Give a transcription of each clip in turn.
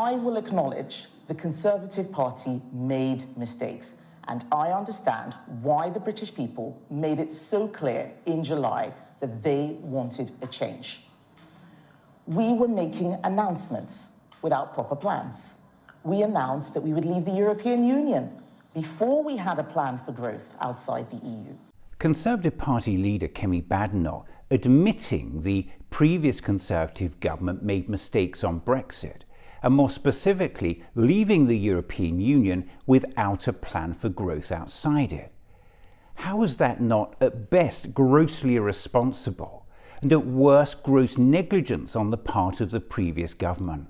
I will acknowledge the Conservative Party made mistakes, and I understand why the British people made it so clear in July that they wanted a change. We were making announcements without proper plans. We announced that we would leave the European Union before we had a plan for growth outside the EU. Conservative Party leader Kemi Badenoch admitting the previous Conservative government made mistakes on Brexit, and more specifically leaving the European Union without a plan for growth outside it. How is that not at best grossly irresponsible and at worst gross negligence on the part of the previous government?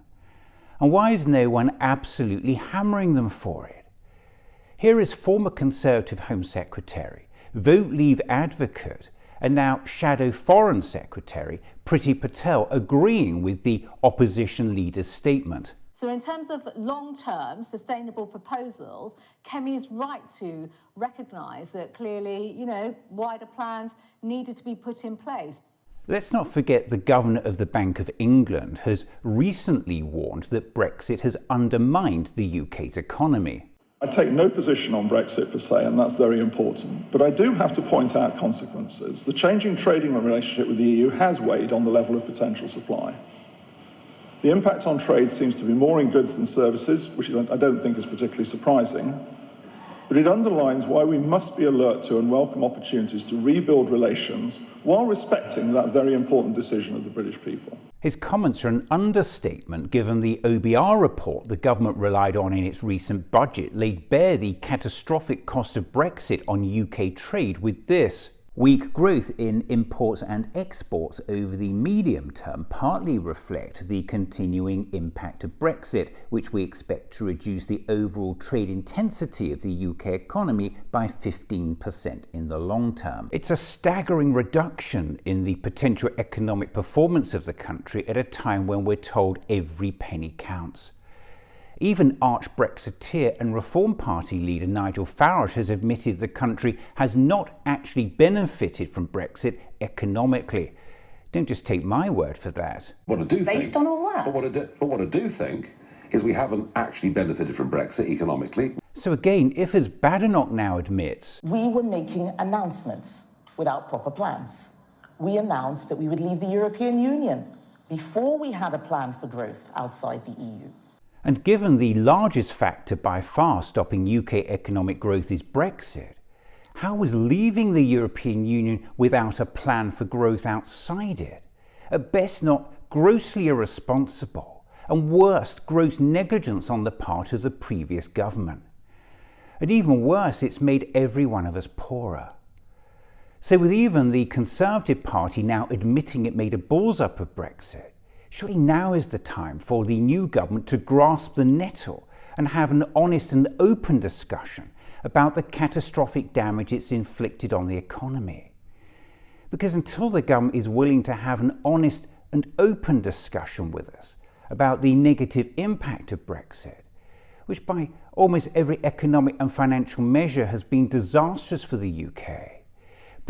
And why is no one absolutely hammering them for it? Here is former Conservative Home Secretary, Vote Leave advocate and now Shadow Foreign Secretary Priti Patel agreeing with the opposition leader's statement. So in terms of long-term sustainable proposals, Kemi is right to recognise that clearly, wider plans needed to be put in place. Let's not forget the Governor of the Bank of England has recently warned that Brexit has undermined the UK's economy. I take no position on Brexit per se, and that's very important. But I do have to point out consequences. The changing trading relationship with the EU has weighed on the level of potential supply. The impact on trade seems to be more in goods than services, which I don't think is particularly surprising. But it underlines why we must be alert to and welcome opportunities to rebuild relations while respecting that very important decision of the British people. His comments are an understatement given the OBR report the government relied on in its recent budget laid bare the catastrophic cost of Brexit on UK trade with this. Weak growth in imports and exports over the medium term partly reflect the continuing impact of Brexit, which we expect to reduce the overall trade intensity of the UK economy by 15% in the long term. It's a staggering reduction in the potential economic performance of the country at a time when we're told every penny counts. Even arch-Brexiteer and Reform Party leader Nigel Farage has admitted the country has not actually benefited from Brexit economically. Don't just take my word for that. What I do Based on all that? But what I do think is we haven't actually benefited from Brexit economically. So again, if as Badenoch now admits, we were making announcements without proper plans. We announced that we would leave the European Union before we had a plan for growth outside the EU. and given the largest factor by far stopping UK economic growth is Brexit, how is leaving the European Union without a plan for growth outside it, at best not grossly irresponsible, and worst, gross negligence on the part of the previous government? And even worse, it's made every one of us poorer. So with even the Conservative Party now admitting it made a balls up of Brexit, surely now is the time for the new government to grasp the nettle and have an honest and open discussion about the catastrophic damage it's inflicted on the economy. Because until the government is willing to have an honest and open discussion with us about the negative impact of Brexit, which by almost every economic and financial measure has been disastrous for the UK,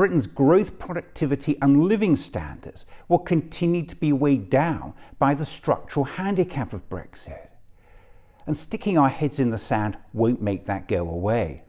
Britain's growth, productivity and living standards will continue to be weighed down by the structural handicap of Brexit. And sticking our heads in the sand won't make that go away.